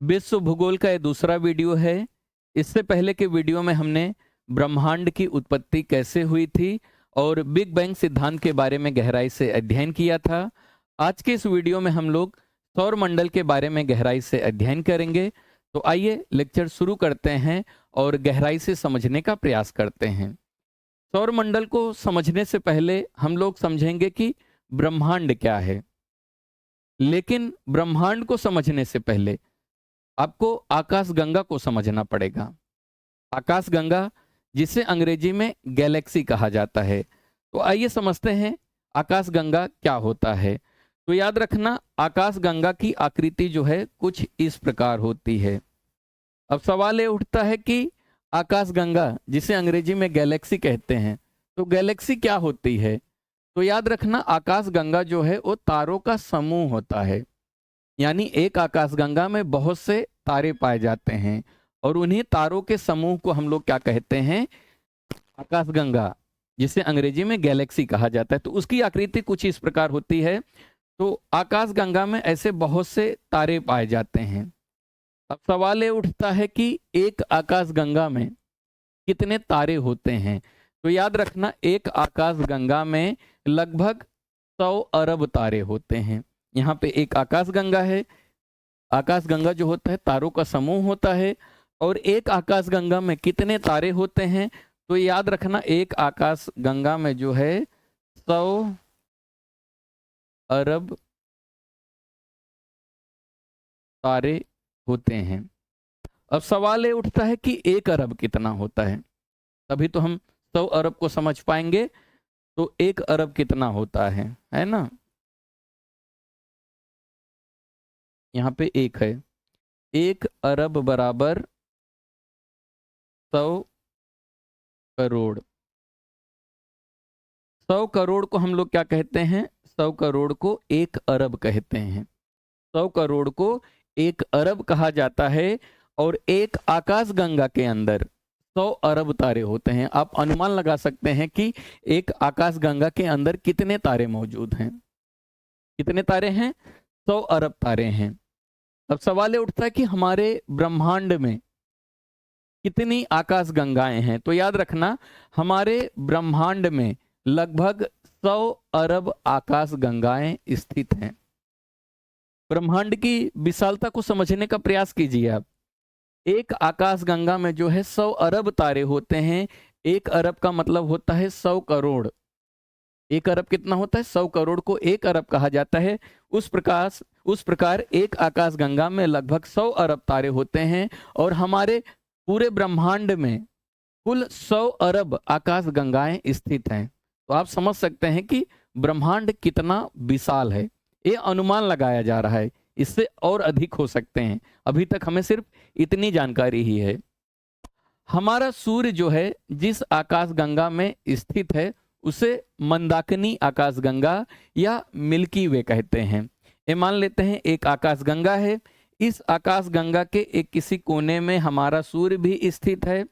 विश्व भूगोल का ये दूसरा वीडियो है। इससे पहले के वीडियो में हमने ब्रह्मांड की उत्पत्ति कैसे हुई थी और बिग बैंग सिद्धांत के बारे में गहराई से अध्ययन किया था। आज के इस वीडियो में हम लोग सौर मंडल के बारे में गहराई से अध्ययन करेंगे। तो आइए लेक्चर शुरू करते हैं और गहराई से समझने का प्रयास करते हैं। सौर मंडल को समझने से पहले हम लोग समझेंगे कि ब्रह्मांड क्या है। लेकिन ब्रह्मांड को समझने से पहले आपको आकाशगंगा को समझना पड़ेगा। आकाशगंगा जिसे अंग्रेजी में गैलेक्सी कहा जाता है। तो आइए समझते हैं आकाशगंगा क्या होता है। तो याद रखना, आकाशगंगा की आकृति जो है कुछ इस प्रकार होती है। अब सवाल ये उठता है कि आकाशगंगा जिसे अंग्रेजी में गैलेक्सी कहते हैं, तो गैलेक्सी क्या होती है। तो याद रखना, आकाशगंगा जो है वो तारों का समूह होता है। यानी एक आकाशगंगा में बहुत से तारे पाए जाते हैं और उन्हीं तारों के समूह को हम लोग क्या कहते हैं, आकाशगंगा, जिसे अंग्रेजी में गैलेक्सी कहा जाता है। तो उसकी आकृति कुछ इस प्रकार होती है। तो आकाशगंगा में ऐसे बहुत से तारे पाए जाते हैं। अब सवाल ये उठता है कि एक आकाशगंगा में कितने तारे होते हैं। तो याद रखना, एक आकाशगंगा में लगभग 100 अरब तारे होते हैं। यहाँ पे एक आकाशगंगा है। आकाशगंगा जो होता है तारों का समूह होता है। और एक आकाशगंगा में कितने तारे होते हैं, तो याद रखना, एक आकाशगंगा में जो है 100 अरब तारे होते हैं। अब सवाल ये उठता है कि 1 अरब कितना होता है। तभी तो हम 100 अरब को समझ पाएंगे। तो 1 अरब कितना होता है ना। यहाँ पे 1 है। 1 अरब बराबर 100 करोड़। 100 करोड़ को हम लोग क्या कहते हैं, 100 करोड़ को 1 अरब कहते हैं। 100 करोड़ को 1 अरब कहा जाता है। और एक आकाशगंगा के अंदर 100 अरब तारे होते हैं। आप अनुमान लगा सकते हैं कि एक आकाशगंगा के अंदर कितने तारे मौजूद हैं। कितने तारे हैं, 100 अरब तारे हैं। अब सवाल ये उठता है कि हमारे ब्रह्मांड में कितनी आकाशगंगाएं हैं। तो याद रखना, हमारे ब्रह्मांड में लगभग 100 अरब आकाशगंगाएं स्थित हैं। ब्रह्मांड की विशालता को समझने का प्रयास कीजिए आप। एक आकाशगंगा में जो है 100 अरब तारे होते हैं। 1 अरब का मतलब होता है 100 करोड़। 1 अरब कितना होता है, 100 करोड़ को 1 अरब कहा जाता है। उस प्रकार एक आकाशगंगा में लगभग 100 अरब तारे होते हैं। और हमारे पूरे ब्रह्मांड में कुल 100 अरब आकाशगंगाएं स्थित हैं। तो आप समझ सकते हैं कि ब्रह्मांड कितना विशाल है। ये अनुमान लगाया जा रहा है, इससे और अधिक हो सकते हैं। अभी तक हमें सिर्फ इतनी जानकारी ही है। हमारा सूर्य जो है जिस आकाशगंगा में स्थित है उसे मंदाकिनी आकाशगंगा या मिल्की वे कहते हैं। ये मान लेते हैं एक आकाशगंगा है। इस आकाशगंगा के एक किसी कोने में हमारा सूर्य भी स्थित है।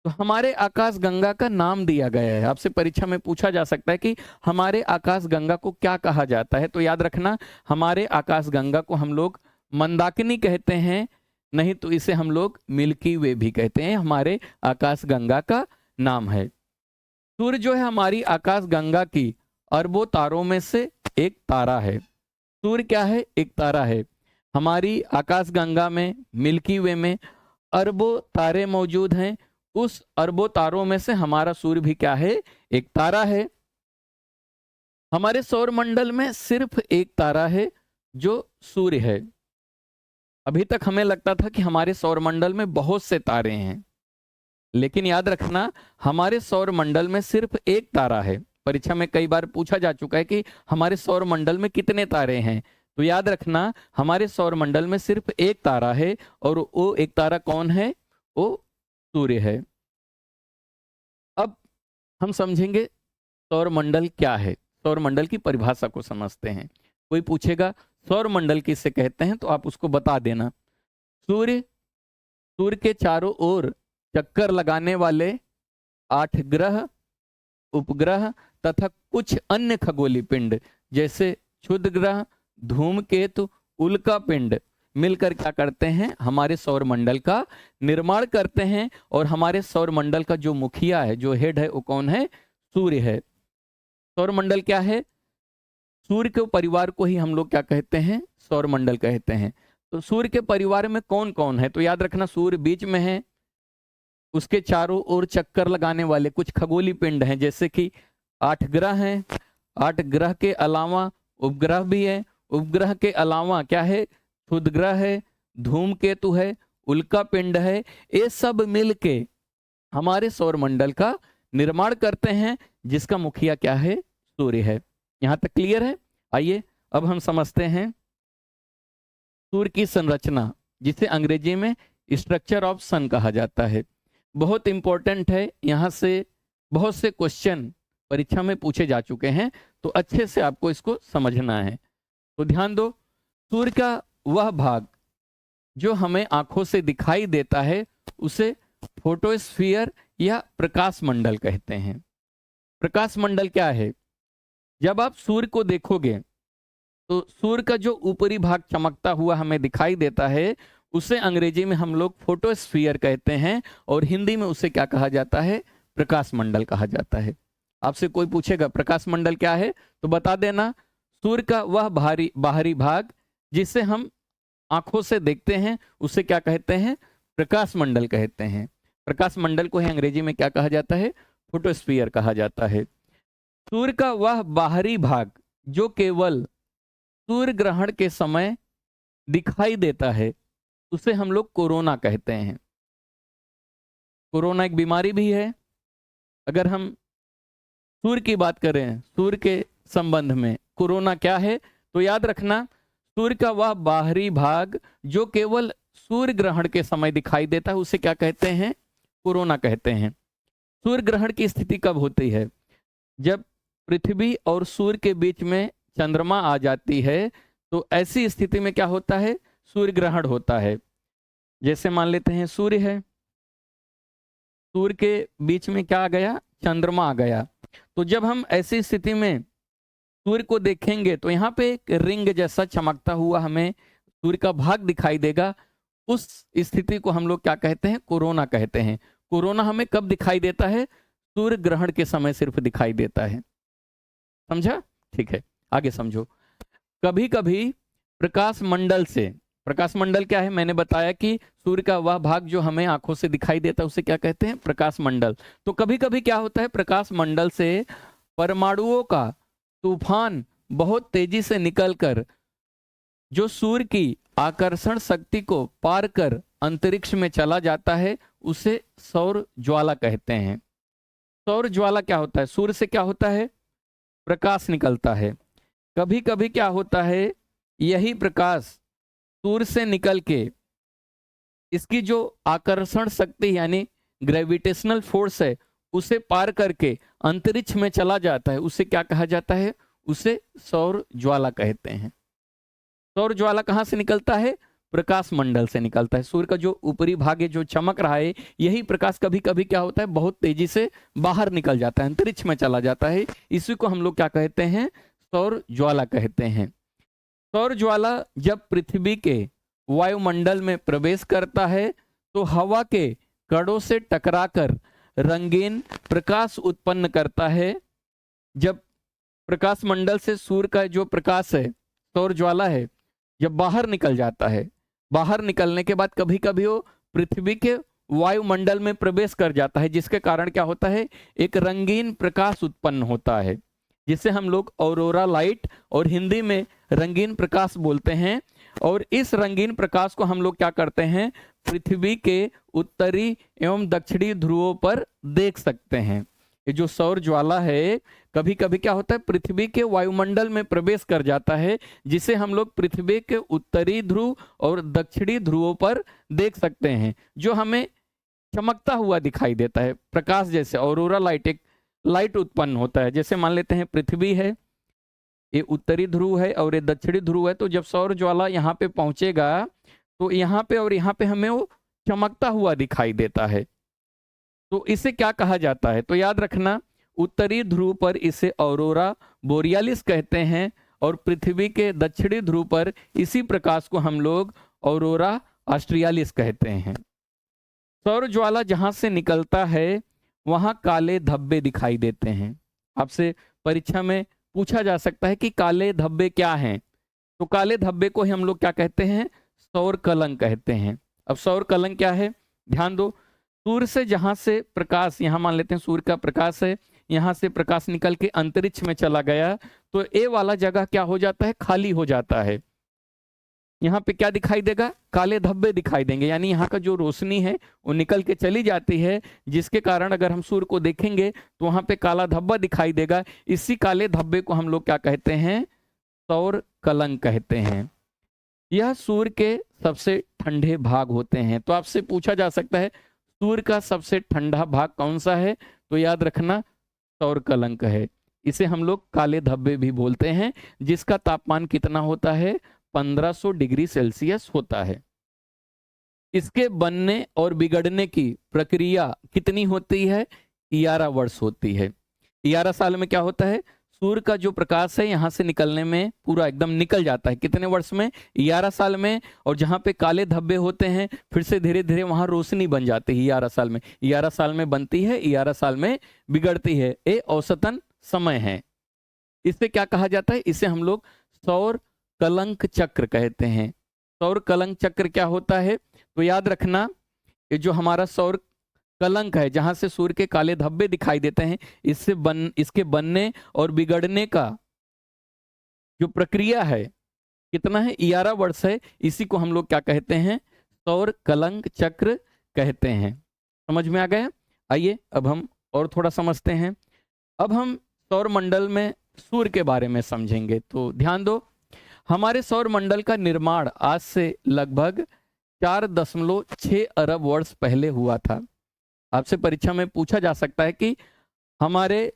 तो हमारे आकाशगंगा का नाम दिया गया है। आपसे परीक्षा में पूछा जा सकता है कि हमारे आकाशगंगा को क्या कहा जाता है। तो याद रखना, हमारे आकाशगंगा को हम लोग मंदाकिनी कहते हैं, नहीं तो इसे हम लोग मिल्की वे भी कहते हैं। हमारे आकाशगंगा का नाम है। सूर्य जो है हमारी आकाशगंगा की अरबों तारों में से एक तारा है। सूर्य क्या है, एक तारा है। हमारी आकाशगंगा में, मिल्की वे में अरबों तारे मौजूद हैं। उस अरबों तारों में से हमारा सूर्य भी क्या है, एक तारा है। हमारे सौर मंडल में सिर्फ एक तारा है जो सूर्य है। अभी तक हमें लगता था कि हमारे सौर मंडल में बहुत से तारे हैं, लेकिन याद रखना, हमारे सौर मंडल में सिर्फ एक तारा है। परीक्षा में कई बार पूछा जा चुका है कि हमारे सौर मंडल में कितने तारे हैं। तो याद रखना, हमारे सौर मंडल में सिर्फ एक तारा है और वो एक तारा कौन है, वो सूर्य है। अब हम समझेंगे सौर मंडल क्या है। सौर मंडल की परिभाषा को समझते हैं। कोई पूछेगा सौर मंडल किसे कहते हैं, तो आप उसको बता देना। सूर्य के चारों ओर चक्कर लगाने वाले 8 ग्रह, उपग्रह तथा कुछ अन्य खगोलीय पिंड जैसे क्षुद्र ग्रह, धूमकेतु, उल्का पिंड, मिलकर क्या करते हैं, हमारे सौर मंडल का निर्माण करते हैं। और हमारे सौर मंडल का जो मुखिया है, जो हेड है, वो कौन है, सूर्य है। सौर मंडल क्या है, सूर्य के परिवार को ही हम लोग क्या कहते हैं, सौर मंडल कहते हैं। तो सूर्य के परिवार में कौन कौन है, तो याद रखना सूर्य बीच में है, उसके चारों ओर चक्कर लगाने वाले कुछ खगोलीय पिंड हैं, जैसे कि 8 ग्रह हैं। 8 ग्रह के अलावा उपग्रह भी है। उपग्रह के अलावा क्या है, क्षुद्र ग्रह है, धूमकेतु है, उल्का पिंड है। ये सब मिलके हमारे सौर मंडल का निर्माण करते हैं, जिसका मुखिया क्या है, सूर्य है। यहां तक क्लियर है। आइए अब हम समझते हैं सूर्य की संरचना, जिसे अंग्रेजी में स्ट्रक्चर ऑफ सन कहा जाता है। बहुत इंपॉर्टेंट है, यहां से बहुत से क्वेश्चन परीक्षा में पूछे जा चुके हैं, तो अच्छे से आपको इसको समझना है। तो ध्यान दो, सूर्य का वह भाग जो हमें आंखों से दिखाई देता है उसे फोटोस्फीयर या प्रकाश मंडल कहते हैं। प्रकाश मंडल क्या है, जब आप सूर्य को देखोगे तो सूर्य का जो ऊपरी भाग चमकता हुआ हमें दिखाई देता है, उसे अंग्रेजी में हम लोग फोटोस्फीयर कहते हैं, और हिंदी में उसे क्या कहा जाता है, प्रकाश मंडल कहा जाता है। आपसे कोई पूछेगा प्रकाश मंडल क्या है, तो बता देना, सूर्य का वह बाहरी भाग जिसे हम आंखों से देखते हैं उसे क्या कहते हैं, प्रकाश मंडल कहते हैं। प्रकाश मंडल को ही अंग्रेजी में क्या कहा जाता है, फोटोस्फीयर कहा जाता है। सूर्य का वह बाहरी भाग जो केवल सूर्य ग्रहण के समय दिखाई देता है उसे हम लोग कोरोना कहते हैं। कोरोना एक बीमारी भी है। अगर हम सूर्य की बात करें, सूर्य के संबंध में कोरोना क्या है, तो याद रखना, सूर्य का वह बाहरी भाग जो केवल सूर्य ग्रहण के समय दिखाई देता है उसे क्या कहते हैं, कोरोना कहते हैं। सूर्य ग्रहण की स्थिति कब होती है, जब पृथ्वी और सूर्य के बीच में चंद्रमा आ जाती है, तो ऐसी स्थिति में क्या होता है, सूर्य ग्रहण होता है। जैसे मान लेते हैं सूर्य है, सूर्य के बीच में क्या आ गया, चंद्रमा आ गया। तो जब हम ऐसी स्थिति में सूर्य को देखेंगे तो यहाँ पे एक रिंग जैसा चमकता हुआ हमें सूर्य का भाग दिखाई देगा। उस स्थिति को हम लोग क्या कहते हैं, कोरोना कहते हैं। कोरोना हमें कब दिखाई देता है, सूर्य ग्रहण के समय सिर्फ दिखाई देता है। समझा, ठीक है, आगे समझो। कभी कभी प्रकाश मंडल से, प्रकाश मंडल क्या है, मैंने बताया कि सूर्य का वह भाग जो हमें आंखों से दिखाई देता है उसे क्या कहते हैं, प्रकाश मंडल। तो कभी कभी क्या होता है, प्रकाश मंडल से परमाणुओं का तूफान बहुत तेजी से निकलकर जो सूर्य की आकर्षण शक्ति को पार कर अंतरिक्ष में चला जाता है उसे सौर ज्वाला कहते हैं। सौर ज्वाला क्या होता है, सूर्य से क्या होता है, प्रकाश निकलता है। कभी कभी क्या होता है, यही प्रकाश सूर्य से निकल के इसकी जो आकर्षण शक्ति यानी ग्रेविटेशनल फोर्स है उसे पार करके अंतरिक्ष में चला जाता है, उसे क्या कहा जाता है, उसे सौर ज्वाला कहते हैं। सौर ज्वाला कहाँ से निकलता है, प्रकाश मंडल से निकलता है। सूर्य का जो ऊपरी भाग है जो चमक रहा है, यही प्रकाश कभी कभी क्या होता है, बहुत तेजी से बाहर निकल जाता है, अंतरिक्ष में चला जाता है। इसी को हम लोग क्या कहते हैं, सौर ज्वाला कहते हैं। सौर ज्वाला जब पृथ्वी के वायुमंडल में प्रवेश करता है तो हवा के कणों से टकराकर रंगीन प्रकाश उत्पन्न करता है। जब प्रकाश मंडल से सूर्य का जो प्रकाश है, सौर ज्वाला है, जब बाहर निकल जाता है, बाहर निकलने के बाद कभी कभी वो पृथ्वी के वायुमंडल में प्रवेश कर जाता है, जिसके कारण क्या होता है, एक रंगीन प्रकाश उत्पन्न होता है, जिसे हम लोग ऑरोरा लाइट और हिंदी में रंगीन प्रकाश बोलते हैं। और इस रंगीन प्रकाश को हम लोग क्या करते हैं, पृथ्वी के उत्तरी एवं दक्षिणी ध्रुवों पर देख सकते हैं। ये जो सौर ज्वाला है कभी कभी क्या होता है, पृथ्वी के वायुमंडल में प्रवेश कर जाता है, जिसे हम लोग पृथ्वी के उत्तरी ध्रुव और दक्षिणी ध्रुवों पर देख सकते हैं, जो हमें चमकता हुआ दिखाई देता है प्रकाश जैसे। ऑरोरा लाइट, एक लाइट उत्पन्न होता है। जैसे मान लेते हैं पृथ्वी है, ये उत्तरी ध्रुव है और ये दक्षिणी ध्रुव है, तो जब सौर ज्वाला यहाँ पे पहुंचेगा तो यहाँ पे और यहाँ पे हमें वो चमकता हुआ दिखाई देता है। तो इसे क्या कहा जाता है, तो याद रखना, उत्तरी ध्रुव पर इसे ऑरोरा बोरियालिस कहते हैं और पृथ्वी के दक्षिणी ध्रुव पर इसी प्रकाश को हम लोग ऑरोरा ऑस्ट्रियालिस कहते हैं। सौर ज्वाला जहां से निकलता है वहां काले धब्बे दिखाई देते हैं। आपसे परीक्षा में पूछा जा सकता है कि काले धब्बे क्या हैं, तो काले धब्बे को ही हम लोग क्या कहते हैं, सौर कलंक कहते हैं। अब सौर कलंक क्या है, ध्यान दो। सूर्य से जहां से प्रकाश, यहां मान लेते हैं सूर्य का प्रकाश है, यहां से प्रकाश निकल के अंतरिक्ष में चला गया तो ए वाला जगह क्या हो जाता है, खाली हो जाता है। यहाँ पे क्या दिखाई देगा, काले धब्बे दिखाई देंगे, यानी यहाँ का जो रोशनी है वो निकल के चली जाती है, जिसके कारण अगर हम सूर्य को देखेंगे तो वहां पे काला धब्बा दिखाई देगा। इसी काले धब्बे को हम लोग क्या कहते हैं, सौर कलंक कहते हैं। यह सूर्य के सबसे ठंडे भाग होते हैं। तो आपसे पूछा जा सकता है सूर्य का सबसे ठंडा भाग कौन सा है, तो याद रखना सौर कलंक है। इसे हम लोग काले धब्बे भी बोलते हैं, जिसका तापमान कितना होता है, 1500 डिग्री सेल्सियस होता है। इसके बनने और बिगड़ने की प्रक्रिया कितनी होती है, 11 वर्ष होती है। 11 साल में क्या होता है, सूर्य का जो प्रकाश है यहां से निकलने में पूरा एकदम निकल जाता है, कितने वर्ष में, 11 साल में। और जहां पे काले धब्बे होते हैं फिर से धीरे धीरे वहां रोशनी बन जाती है 11 साल में। 11 साल में बनती है, 11 साल में बिगड़ती है, ये औसतन समय है। इसे क्या कहा जाता है, इसे हम लोग सौर कलंक चक्र कहते हैं। सौर कलंक चक्र क्या होता है, तो याद रखना ये जो हमारा सौर कलंक है, जहां से सूर्य के काले धब्बे दिखाई देते हैं, इसके बनने और बिगड़ने का जो प्रक्रिया है कितना है, 11 वर्ष है। इसी को हम लोग क्या कहते हैं, सौर कलंक चक्र कहते हैं। समझ में आ गया। आइए अब हम और थोड़ा समझते हैं। अब हम सौर मंडल में सूर्य के बारे में समझेंगे। तो ध्यान दो, हमारे सौर मंडल का निर्माण आज से लगभग 4.6 अरब वर्ष पहले हुआ था। आपसे परीक्षा में पूछा जा सकता है कि हमारे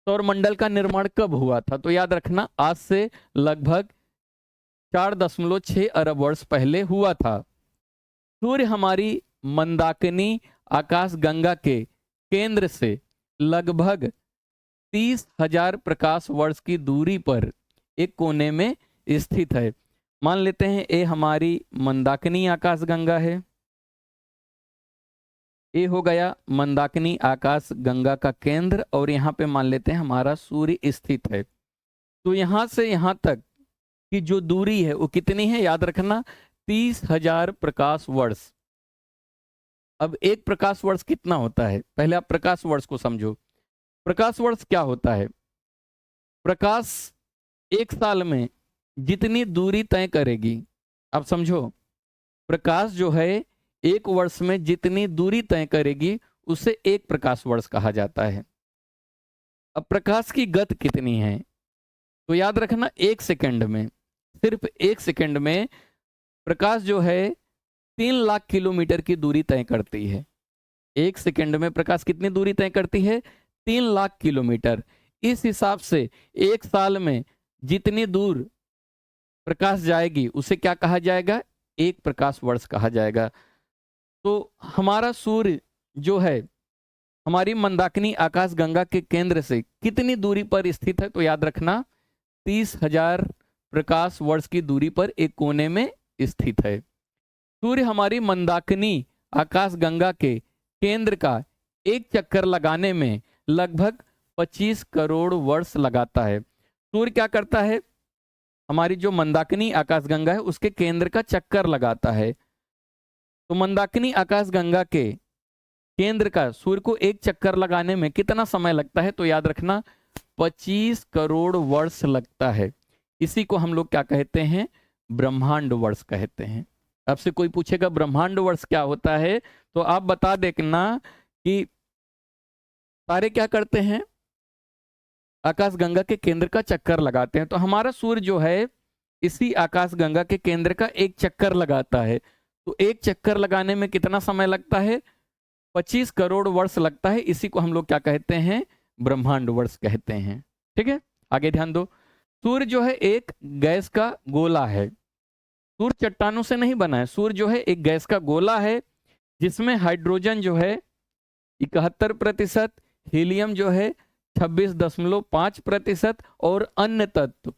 सौर मंडल का निर्माण कब हुआ था, तो याद रखना आज से लगभग 4.6 अरब वर्ष पहले हुआ था। सूर्य हमारी मंदाकिनी आकाश गंगा के केंद्र से लगभग 30,000 प्रकाश वर्ष की दूरी पर एक कोने में स्थित है। मान लेते हैं ये हमारी मंदाकिनी आकाश गंगा है, ये हो गया मंदाकिनी आकाश गंगा का केंद्र, और यहाँ पे मान लेते हैं हमारा सूर्य स्थित है। तो यहाँ से यहाँ तक की जो दूरी है वो कितनी है, याद रखना 30,000 प्रकाश वर्ष। अब एक प्रकाश वर्ष कितना होता है, पहले आप प्रकाश वर्ष को समझो। प्रकाश वर्ष क्या होता है, प्रकाश एक साल में जितनी दूरी तय करेगी, आप समझो, प्रकाश जो है एक वर्ष में जितनी दूरी तय करेगी उसे एक प्रकाश वर्ष कहा जाता है। अब प्रकाश की गति कितनी है, तो याद रखना 1 सेकंड में, सिर्फ 1 सेकंड में प्रकाश जो है 3 लाख किलोमीटर की दूरी तय करती है। 1 सेकंड में प्रकाश कितनी दूरी तय करती है, 3 लाख किलोमीटर। इस हिसाब से एक साल में जितनी दूर प्रकाश जाएगी उसे क्या कहा जाएगा, एक प्रकाश वर्ष कहा जाएगा। तो हमारा सूर्य जो है हमारी मंदाकिनी आकाश गंगा के केंद्र से कितनी दूरी पर स्थित है, तो याद रखना 30,000 प्रकाश वर्ष की दूरी पर एक कोने में स्थित है। सूर्य हमारी मंदाकिनी आकाश गंगा के केंद्र का एक चक्कर लगाने में लगभग 25 करोड़ वर्ष लगाता है। सूर्य क्या करता है, हमारी जो मंदाकिनी आकाश गंगा है उसके केंद्र का चक्कर लगाता है। तो मंदाकिनी आकाश गंगा के केंद्र का सूर्य को एक चक्कर लगाने में कितना समय लगता है, तो याद रखना 25 करोड़ वर्ष लगता है। इसी को हम लोग क्या कहते हैं, ब्रह्मांड वर्ष कहते हैं। आपसे कोई पूछेगा ब्रह्मांड वर्ष क्या होता है, तो आप बता देना कि सारे क्या करते हैं, आकाश गंगा के केंद्र का चक्कर लगाते हैं। तो हमारा सूर्य जो है इसी आकाश गंगा के केंद्र का एक चक्कर लगाता है। तो एक चक्कर लगाने में कितना समय लगता है, 25 करोड़ वर्ष लगता है। इसी को हम लोग क्या कहते हैं, ब्रह्मांड वर्ष कहते हैं। ठीक है, आगे ध्यान दो। सूर्य जो है एक गैस का गोला है। सूर्य चट्टानों से नहीं बना है, सूर्य जो है एक गैस का गोला है जिसमें हाइड्रोजन जो है 71%, हीलियम जो है 26.5% और अन्य तत्व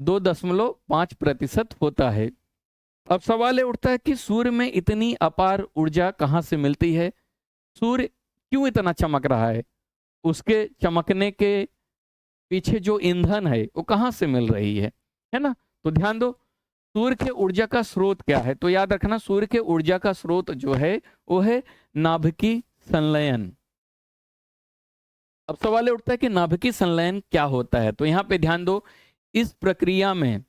2.5% होता है। अब सवाल ये उठता है कि सूर्य में इतनी अपार ऊर्जा कहाँ से मिलती है, सूर्य क्यों इतना चमक रहा है, उसके चमकने के पीछे जो ईंधन है वो कहाँ से मिल रही है ना। तो ध्यान दो, सूर्य के ऊर्जा का स्रोत क्या है, तो याद रखना सूर्य के ऊर्जा का स्रोत जो है वो है नाभिकीय संलयन। अब सवाल ये उठता है कि नाभिकीय संलयन क्या होता है, तो यहाँ पे ध्यान दो, इस प्रक्रिया में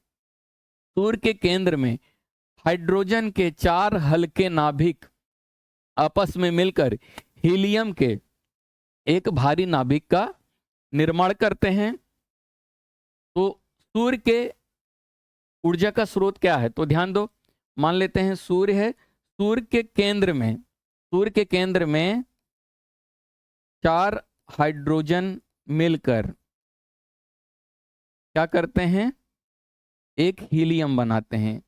सूर्य के केंद्र में हाइड्रोजन के 4 हल्के नाभिक आपस में मिलकर हीलियम के एक भारी नाभिक का निर्माण करते हैं। तो सूर्य के ऊर्जा का स्रोत क्या है, तो ध्यान दो, मान लेते हैं सूर्य है, सूर्य के केंद्र में 4 हाइड्रोजन मिलकर क्या करते हैं, एक हीलियम बनाते हैं।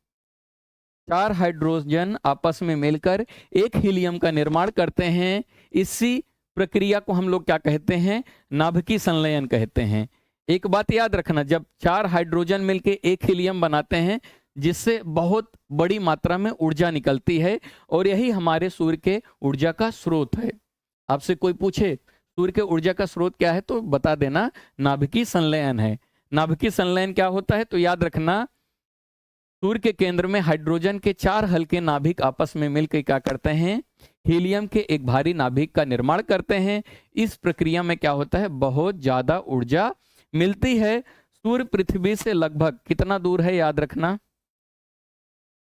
4 हाइड्रोजन आपस में मिलकर एक हीलियम का निर्माण करते हैं। इसी प्रक्रिया को हम लोग क्या कहते हैं, नाभिकीय संलयन कहते हैं। एक बात याद रखना, जब 4 हाइड्रोजन मिलकर एक हीलियम बनाते हैं जिससे बहुत बड़ी मात्रा में ऊर्जा निकलती है, और यही हमारे सूर्य के ऊर्जा का स्रोत है। आपसे कोई पूछे सूर्य के ऊर्जा का स्रोत क्या है, तो बता देना नाभिकीय संलयन है। नाभिकीय संलयन क्या होता है, तो याद रखना सूर्य के केंद्र में हाइड्रोजन के 4 हल्के नाभिक आपस में मिलकर क्या करते हैं, हीलियम के एक भारी नाभिक का निर्माण करते हैं। इस प्रक्रिया में क्या होता है, बहुत ज्यादा ऊर्जा मिलती है। सूर्य पृथ्वी से लगभग कितना दूर है, याद रखना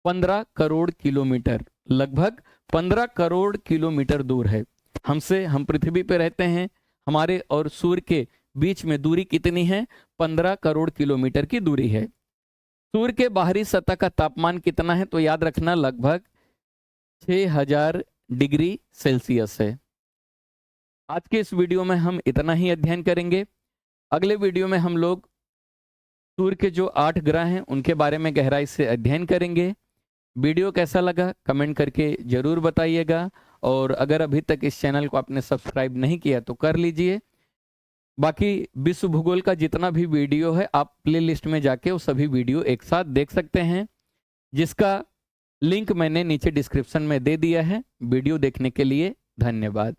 15 करोड़ किलोमीटर, लगभग 15 करोड़ किलोमीटर दूर है हमसे। हम पृथ्वी पे रहते हैं, हमारे और सूर्य के बीच में दूरी कितनी है, 15 करोड़ किलोमीटर की दूरी है। सूर्य के बाहरी सतह का तापमान कितना है, तो याद रखना लगभग 6000 डिग्री सेल्सियस है। आज के इस वीडियो में हम इतना ही अध्ययन करेंगे। अगले वीडियो में हम लोग सूर्य के जो 8 ग्रह हैं उनके बारे में गहराई से अध्ययन करेंगे। वीडियो कैसा लगा कमेंट करके जरूर बताइएगा, और अगर अभी तक इस चैनल को आपने सब्सक्राइब नहीं किया तो कर लीजिए। बाकी विश्व भूगोल का जितना भी वीडियो है आप प्लेलिस्ट में जाके वो सभी वीडियो एक साथ देख सकते हैं, जिसका लिंक मैंने नीचे डिस्क्रिप्शन में दे दिया है। वीडियो देखने के लिए धन्यवाद।